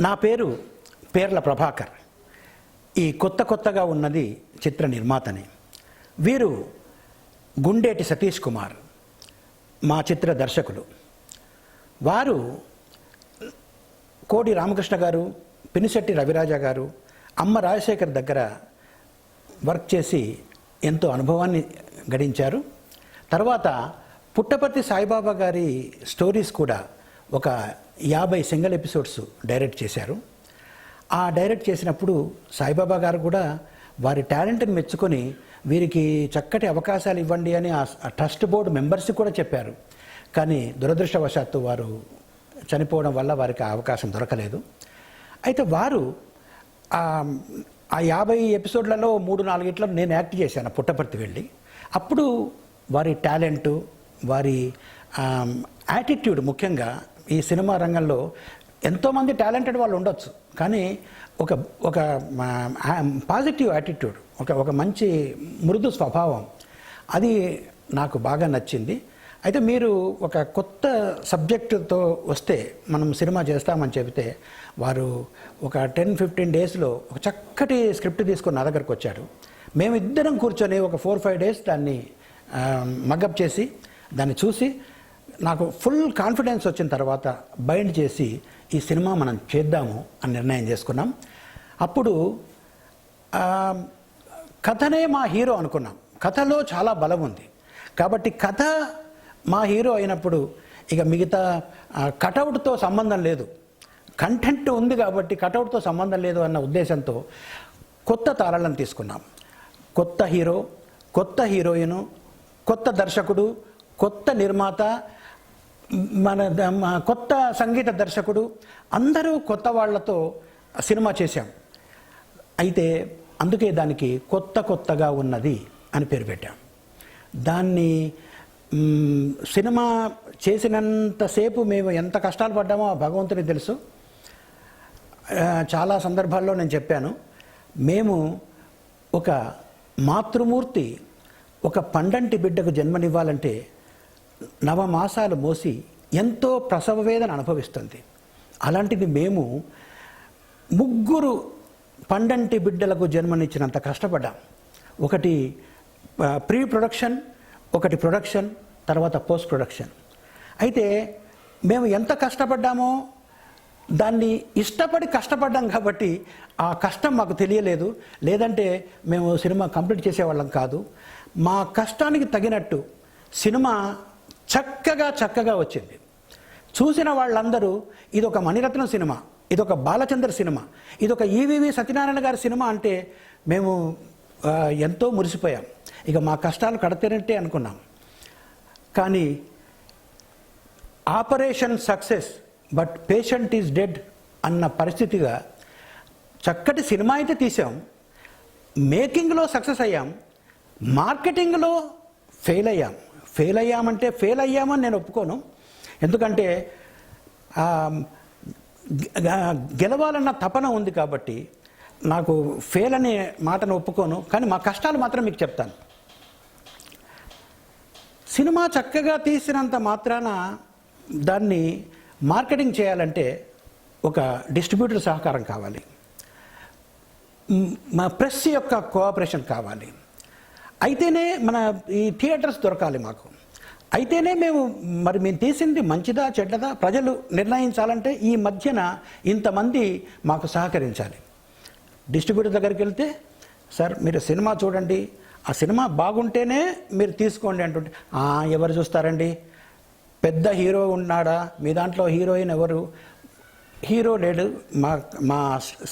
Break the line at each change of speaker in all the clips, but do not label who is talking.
నా పేరు పేర్ల ప్రభాకర్. ఈ కొత్తగా ఉన్నది చిత్ర నిర్మాతని. వీరు గుండేటి సతీష్ కుమార్ మా చిత్ర దర్శకులు. వారు కోడి రామకృష్ణ గారు, పినిశెట్టి రవిరాజ గారు, అమ్మ రాజశేఖర్ దగ్గర వర్క్ చేసి ఎంతో అనుభవాన్ని గడించారు. తర్వాత పుట్టపర్తి సాయిబాబా గారి స్టోరీస్ కూడా ఒక 50 సింగిల్ ఎపిసోడ్స్ డైరెక్ట్ చేశారు. ఆ డైరెక్ట్ చేసినప్పుడు సాయిబాబా గారు కూడా వారి టాలెంట్ని మెచ్చుకొని వీరికి చక్కటి అవకాశాలు ఇవ్వండి అని ఆ ట్రస్ట్ బోర్డు మెంబర్స్కి కూడా చెప్పారు. కానీ దురదృష్టవశాత్తు వారు చనిపోవడం వల్ల వారికి ఆ అవకాశం దొరకలేదు. అయితే వారు ఆ 50 ఎపిసోడ్లలో 3-4 నేను యాక్ట్ చేశాను పుట్టపర్తి వెళ్ళి. అప్పుడు వారి టాలెంటు, వారి యాటిట్యూడ్, ముఖ్యంగా ఈ సినిమా రంగంలో ఎంతోమంది టాలెంటెడ్ వాళ్ళు ఉండొచ్చు, కానీ ఒక పాజిటివ్ యాటిట్యూడ్, ఒక మంచి మృదు స్వభావం, అది నాకు బాగా నచ్చింది. అయితే మీరు ఒక కొత్త సబ్జెక్టుతో వస్తే మనం సినిమా చేస్తామని చెబితే వారు ఒక 10-15 డేస్లో ఒక చక్కటి స్క్రిప్ట్ తీసుకొని నా దగ్గరకు వచ్చాడు. మేమిద్దరం కూర్చొని ఒక 4-5 డేస్ దాన్ని మగప్ చేసి దాన్ని చూసి నాకు ఫుల్ కాన్ఫిడెన్స్ వచ్చిన తర్వాత బైండ్ చేసి ఈ సినిమా మనం చేద్దాము అని నిర్ణయం చేసుకున్నాం. అప్పుడు కథనే మా హీరో అనుకున్నాం. కథలో చాలా బలం ఉంది కాబట్టి కథ మా హీరో అయినప్పుడు ఇక మిగతా కటౌట్తో సంబంధం లేదు, కంటెంట్ ఉంది కాబట్టి కటౌట్తో సంబంధం లేదు అన్న ఉద్దేశంతో కొత్త తారాలను తీసుకున్నాం. కొత్త హీరో, కొత్త హీరోయిను, కొత్త దర్శకుడు, కొత్త నిర్మాత, కొత్త సంగీత దర్శకుడు, అందరూ కొత్త వాళ్లతో సినిమా చేశాం. అయితే అందుకే దానికి కొత్తగా ఉన్నది అని పేరు పెట్టాం. దాన్ని సినిమా చేసినంతసేపు మేము ఎంత కష్టాలు పడ్డామో భగవంతునికి తెలుసు. చాలా సందర్భాల్లో నేను చెప్పాను, మేము ఒక మాతృమూర్తి ఒక పండంటి బిడ్డకు జన్మనివ్వాలంటే 9 మాసాలు మోసి ఎంతో ప్రసవ వేదన అనుభవిస్తుంది. అలాంటిది మేము 3 పండంటి బిడ్డలకు జన్మనిచ్చినంత కష్టపడ్డాం. ఒకటి ప్రీ ప్రొడక్షన్, ఒకటి ప్రొడక్షన్, తర్వాత పోస్ట్ ప్రొడక్షన్. అయితే మేము ఎంత కష్టపడ్డామో దాన్ని ఇష్టపడి కష్టపడ్డాం కాబట్టి ఆ కష్టం మాకు తెలియలేదు. లేదంటే మేము సినిమా కంప్లీట్ చేసేవాళ్ళం కాదు. మా కష్టానికి తగినట్టు సినిమా చక్కగా వచ్చింది. చూసిన వాళ్ళందరూ ఇదొక మణిరత్నం సినిమా, ఇదొక బాలచంద్ర సినిమా, ఇదొక ఈవీవి సత్యనారాయణ గారి సినిమా అంటే మేము ఎంతో మురిసిపోయాం. ఇక మా కష్టాలు కడతేనంటే అనుకున్నాం. కానీ operation success but patient is dead అన్న పరిస్థితిగా చక్కటి సినిమా అయితే తీసాం, మేకింగ్లో సక్సెస్ అయ్యాం, మార్కెటింగ్లో ఫెయిల్ అయ్యామంటే ఫెయిల్ అయ్యామని నేను ఒప్పుకోను. ఎందుకంటే గెలవాలన్న తపన ఉంది కాబట్టి నాకు ఫెయిల్ అనే మాటను ఒప్పుకోను. కానీ మా కష్టాలు మాత్రం మీకు చెప్తాను. సినిమా చక్కగా తీసినంత మాత్రాన దాన్ని మార్కెటింగ్ చేయాలంటే ఒక డిస్ట్రిబ్యూటర్ సహకారం కావాలి, మా ప్రెస్ యొక్క కోఆపరేషన్ కావాలి, అయితేనే మన ఈ థియేటర్స్ దొరకాలి మాకు. అయితేనే మేము తీసింది మంచిదా చెడ్డదా ప్రజలు నిర్ణయించాలంటే ఈ మధ్యన ఇంతమంది మాకు సహకరించాలి. డిస్ట్రిబ్యూటర్ దగ్గరికి వెళ్తే, సార్ మీరు సినిమా చూడండి, ఆ సినిమా బాగుంటేనే మీరు తీసుకోండి అంటుంటే, ఎవరు చూస్తారండి, పెద్ద హీరో ఉన్నాడా మీ దాంట్లో, హీరోయిన్ ఎవరు, హీరో లేడు, మా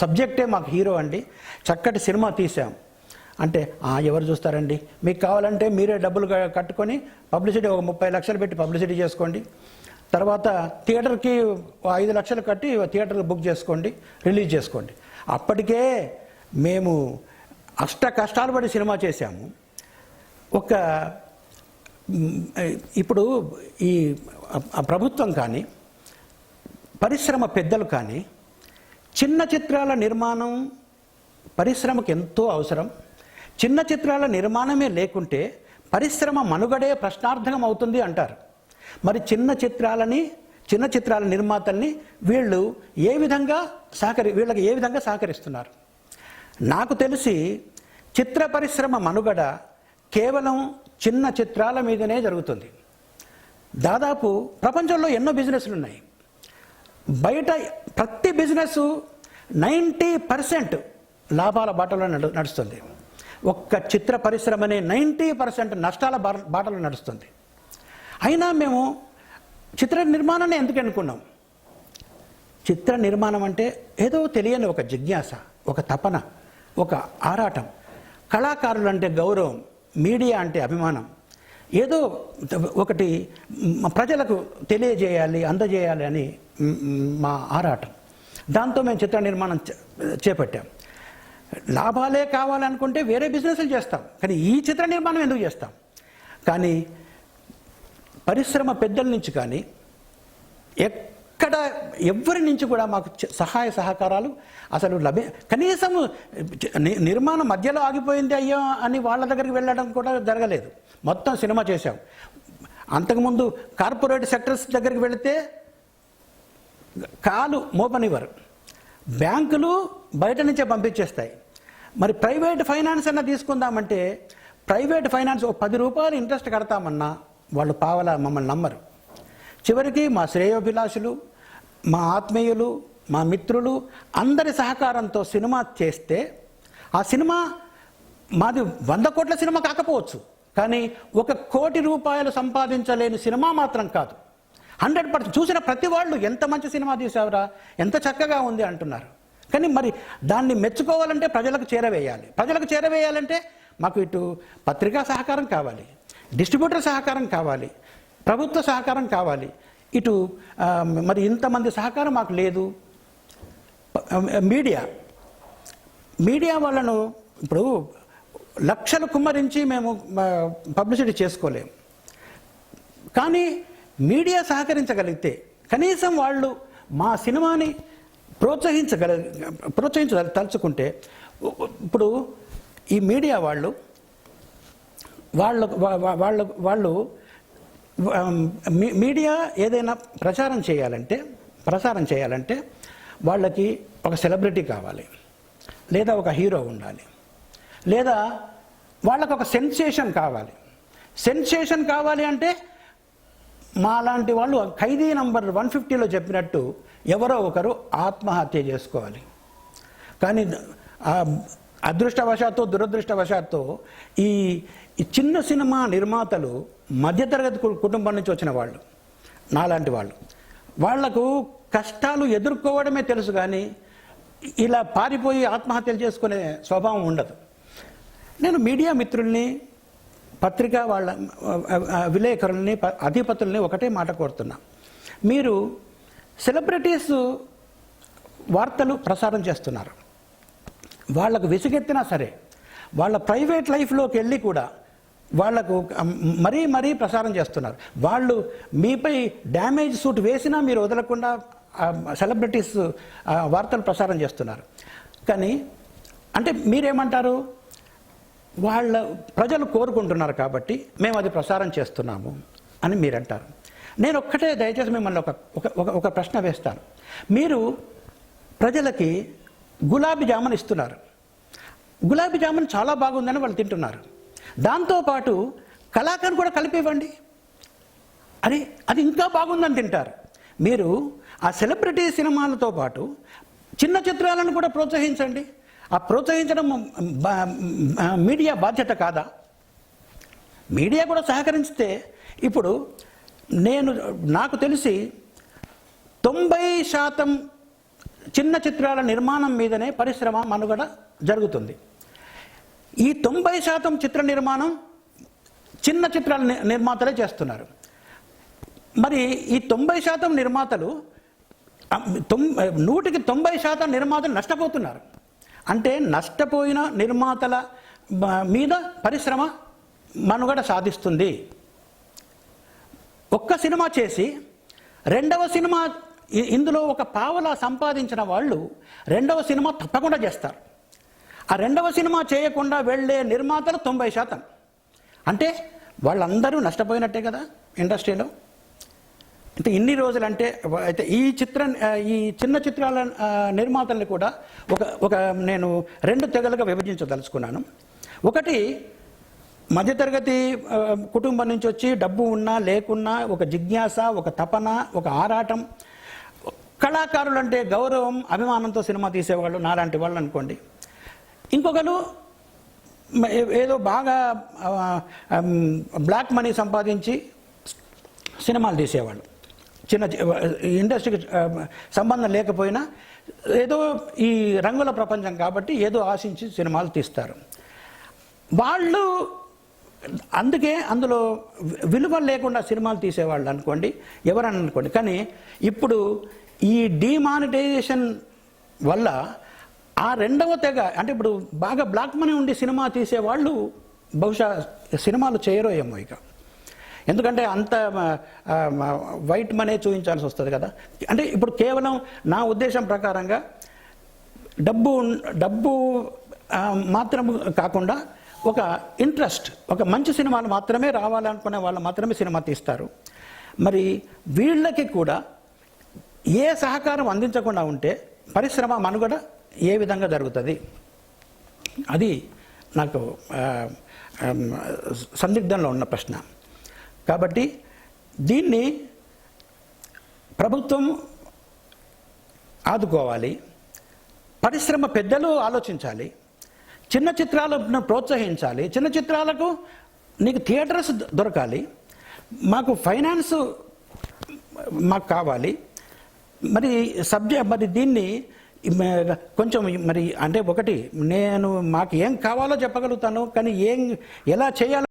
సబ్జెక్టే మాకు హీరో అండి, చక్కటి సినిమా తీసాం అంటే ఎవరు చూస్తారండి, మీకు కావాలంటే మీరే డబ్బులు కట్టుకొని పబ్లిసిటీ ఒక 30 లక్షలు పెట్టి పబ్లిసిటీ చేసుకోండి, తర్వాత థియేటర్కి 5 లక్షలు కట్టి థియేటర్కి బుక్ చేసుకోండి, రిలీజ్ చేసుకోండి. అప్పటికే మేము కష్టాలు పడి సినిమా చేశాము. ఇప్పుడు ఈ ప్రభుత్వం కానీ పరిశ్రమ పెద్దలు కానీ చిన్న చిత్రాల నిర్మాణం పరిశ్రమకు ఎంతో అవసరం. చిన్న చిత్రాల నిర్మాణమే లేకుంటే పరిశ్రమ మనుగడే ప్రశ్నార్థకం అవుతుంది అంటారు. మరి చిన్న చిత్రాలని చిన్న చిత్రాల నిర్మాతల్ని వీళ్ళకి ఏ విధంగా సహకరిస్తున్నారు? నాకు తెలిసి చిత్ర పరిశ్రమ మనుగడ కేవలం చిన్న చిత్రాల మీదనే జరుగుతుంది. దాదాపు ప్రపంచంలో ఎన్నో బిజినెస్లు ఉన్నాయి. బయట ప్రతి బిజినెస్ 90% లాభాల బాటలో నడుస్తుంది. ఒక్క చిత్ర పరిశ్రమనే 90% నష్టాల బాటలో నడుస్తుంది. అయినా మేము చిత్ర నిర్మాణాన్ని ఎందుకు అనుకున్నాం? చిత్ర నిర్మాణం అంటే ఏదో తెలియని ఒక జిజ్ఞాస, ఒక తపన, ఒక ఆరాటం. కళాకారులు అంటే గౌరవం, మీడియా అంటే అభిమానం. ఏదో ఒకటి ప్రజలకు తెలియజేయాలి, అందజేయాలి అని మా ఆరాటం. దాంతో మేము చిత్ర నిర్మాణం చేపట్టాం. లాభాలే కావాలనుకుంటే వేరే బిజినెస్లు చేస్తాం, కానీ ఈ చిత్ర నిర్మాణం ఎందుకు చేస్తాం? కానీ పరిశ్రమ పెద్దల నుంచి కానీ ఎవ్వరి నుంచి కూడా మాకు సహాయ సహకారాలు అసలు కనీసం నిర్మాణం మధ్యలో ఆగిపోయింది అయ్యో అని వాళ్ళ దగ్గరికి వెళ్ళడం కూడా జరగలేదు. మొత్తం సినిమా చేశాం. అంతకుముందు కార్పొరేట్ సెక్టర్స్ దగ్గరికి వెళితే కాలు మోపనివ్వరు, బ్యాంకులు బయట నుంచే పంపించేస్తాయి. మరి ప్రైవేట్ ఫైనాన్స్ అన్న తీసుకుందామంటే ప్రైవేట్ ఫైనాన్స్ ఒక 10 రూపాయలు ఇంట్రెస్ట్ కడతామన్నా వాళ్ళు పావలా మమ్మల్ని నమ్మరు. చివరికి మా శ్రేయోభిలాషులు, మా ఆత్మీయులు, మా మిత్రులు అందరి సహకారంతో సినిమా చేస్తే ఆ సినిమా మాది 100 కోట్ల సినిమా కాకపోవచ్చు, కానీ 1 కోటి రూపాయలు సంపాదించలేని సినిమా మాత్రం కాదు. 100% చూసిన ప్రతి వాళ్ళు ఎంత మంచి సినిమా తీసావురా, ఎంత చక్కగా ఉంది అంటున్నారు. కానీ మరి దాన్ని మెచ్చుకోవాలంటే ప్రజలకు చేరవేయాలి. ప్రజలకు చేరవేయాలంటే మాకు ఇటు పత్రికా సహకారం కావాలి, డిస్ట్రిబ్యూటర్ సహకారం కావాలి, ప్రభుత్వ సహకారం కావాలి. ఇటు మరి ఇంతమంది సహకారం మాకు లేదు. మీడియా వాళ్ళను ఇప్పుడు లక్షలు కుమ్మరించి మేము పబ్లిసిటీ చేసుకోలేము. కానీ మీడియా సహకరించగలిగితే కనీసం వాళ్ళు మా సినిమాని తలుచుకుంటే, ఇప్పుడు ఈ మీడియా వాళ్ళు మీడియా ఏదైనా ప్రసారం చేయాలంటే వాళ్ళకి ఒక సెలబ్రిటీ కావాలి, లేదా ఒక హీరో ఉండాలి, లేదా వాళ్ళకు ఒక సెన్సేషన్ కావాలి అంటే మాలాంటి వాళ్ళు ఖైదీ నంబర్ 150లో చెప్పినట్టు ఎవరో ఒకరు ఆత్మహత్య చేసుకోవాలి. కానీ అదృష్టవశాత్తు దురదృష్టవశాత్తు ఈ చిన్న సినిమా నిర్మాతలు మధ్యతరగతి కుటుంబం నుంచి వచ్చిన వాళ్ళు, నాలాంటి వాళ్లకు కష్టాలు ఎదుర్కోవడమే తెలుసు, కానీ ఇలా పారిపోయి ఆత్మహత్యలు చేసుకునే స్వభావం ఉండదు. నేను మీడియా మిత్రుల్ని, పత్రికా వాళ్ళ విలేకరుల్ని, అధిపతుల్ని ఒకటే మాట కోరుతున్నా. మీరు సెలబ్రిటీస్ వార్తలు ప్రసారం చేస్తున్నారు, వాళ్లకు విసుగెత్తినా సరే వాళ్ళ ప్రైవేట్ లైఫ్లోకి వెళ్ళి కూడా వాళ్లకు మరీ ప్రసారం చేస్తున్నారు. వాళ్ళు మీపై డ్యామేజ్ సూట్ వేసినా మీరు వదలకుండా సెలబ్రిటీస్ వార్తలు ప్రసారం చేస్తున్నారు. కానీ అంటే మీరేమంటారు? వాళ్ళ ప్రజలు కోరుకుంటున్నారు కాబట్టి మేము అది ప్రసారం చేస్తున్నాము అని మీరంటారు. నేను ఒక్కటే దయచేసి మిమ్మల్ని ఒక ప్రశ్న వేస్తాను. మీరు ప్రజలకి గులాబీ జామున్ ఇస్తున్నారు, గులాబీ జామున్ చాలా బాగుందని వాళ్ళు తింటున్నారు. దాంతోపాటు కలాకండ్ కూడా కలిపి ఇవ్వండి, అది ఇంకా బాగుందని తింటారు. మీరు ఆ సెలబ్రిటీ సినిమాలతో పాటు చిన్న చిత్రాలను కూడా ప్రోత్సహించండి. ఆ ప్రోత్సహించడం మీడియా బాధ్యత కాదా? మీడియా కూడా సహకరిస్తే ఇప్పుడు నాకు తెలిసి 90% చిన్న చిత్రాల నిర్మాణం మీదనే పరిశ్రమ మనుగడ జరుగుతుంది. ఈ 90% చిత్ర నిర్మాణం చిన్న చిత్రాల నిర్మాతలే చేస్తున్నారు. మరి ఈ 90% నిర్మాతలు 100% నిర్మాతలు నష్టపోతున్నారు. అంటే నష్టపోయిన నిర్మాతల మీద పరిశ్రమ మనుగడ సాధిస్తుంది. ఒక్క సినిమా చేసి రెండవ సినిమా ఇందులో ఒక పావలా సంపాదించిన వాళ్ళు రెండవ సినిమా తప్పకుండా చేస్తారు. ఆ రెండవ సినిమా చేయకుండా వెళ్ళే నిర్మాతలు 90%. అంటే వాళ్ళందరూ నష్టపోయినట్టే కదా ఇండస్ట్రీలో. అంటే ఇన్ని రోజులు అంటే అయితే ఈ చిన్న చిత్రాల నిర్మాతల్ని కూడా ఒక నేను 2 తెగలుగా విభజించదలుచుకున్నాను. ఒకటి మధ్యతరగతి కుటుంబం నుంచి వచ్చి డబ్బు ఉన్నా లేకున్నా ఒక జిజ్ఞాస, ఒక తపన, ఒక ఆరాటం, కళాకారులు అంటే గౌరవం, అభిమానంతో సినిమా తీసేవాళ్ళు నాలాంటి వాళ్ళు అనుకోండి. ఇంకొకరు ఏదో బాగా బ్లాక్ మనీ సంపాదించి సినిమాలు తీసేవాళ్ళు, చిన్న ఇండస్ట్రీకి సంబంధం లేకపోయినా ఏదో ఈ రంగుల ప్రపంచం కాబట్టి ఏదో ఆశించి సినిమాలు తీస్తారు. వాళ్ళు అందుకే అందులో విలువ లేకుండా సినిమాలు తీసేవాళ్ళు అనుకోండి, ఎవరని అనుకోండి. కానీ ఇప్పుడు ఈ డిమానిటైజేషన్ వల్ల ఆ రెండవ తెగ అంటే ఇప్పుడు బాగా బ్లాక్ మనీ ఉండి సినిమా తీసేవాళ్ళు బహుశా సినిమాలు చేయరో ఏమో ఇక. ఎందుకంటే అంత వైట్ మనీ చూపించాల్సి వస్తుంది కదా. అంటే ఇప్పుడు కేవలం నా ఉద్దేశం ప్రకారంగా డబ్బు మాత్రం కాకుండా ఒక ఇంట్రెస్ట్, ఒక మంచి సినిమాలు మాత్రమే రావాలనుకునే వాళ్ళు మాత్రమే సినిమా తీస్తారు. మరి వీళ్ళకి కూడా ఏ సహకారం అందించకుండా ఉంటే పరిశ్రమ మనుగడ ఏ విధంగా జరుగుతుంది? అది నాకు సందిగ్ధంలో ఉన్న ప్రశ్న. కాబట్టి దీన్ని ప్రభుత్వం ఆదుకోవాలి, పరిశ్రమ పెద్దలు ఆలోచించాలి, చిన్న చిత్రాలను ప్రోత్సహించాలి. చిన్న చిత్రాలకు నీకు థియేటర్స్ దొరకాలి, మాకు ఫైనాన్స్ మాకు కావాలి. మరి దీన్ని కొంచెం మరి అంటే ఒకటి నేను మాకు ఏం కావాలో చెప్పగలుగుతాను, కానీ ఎలా చేయాలో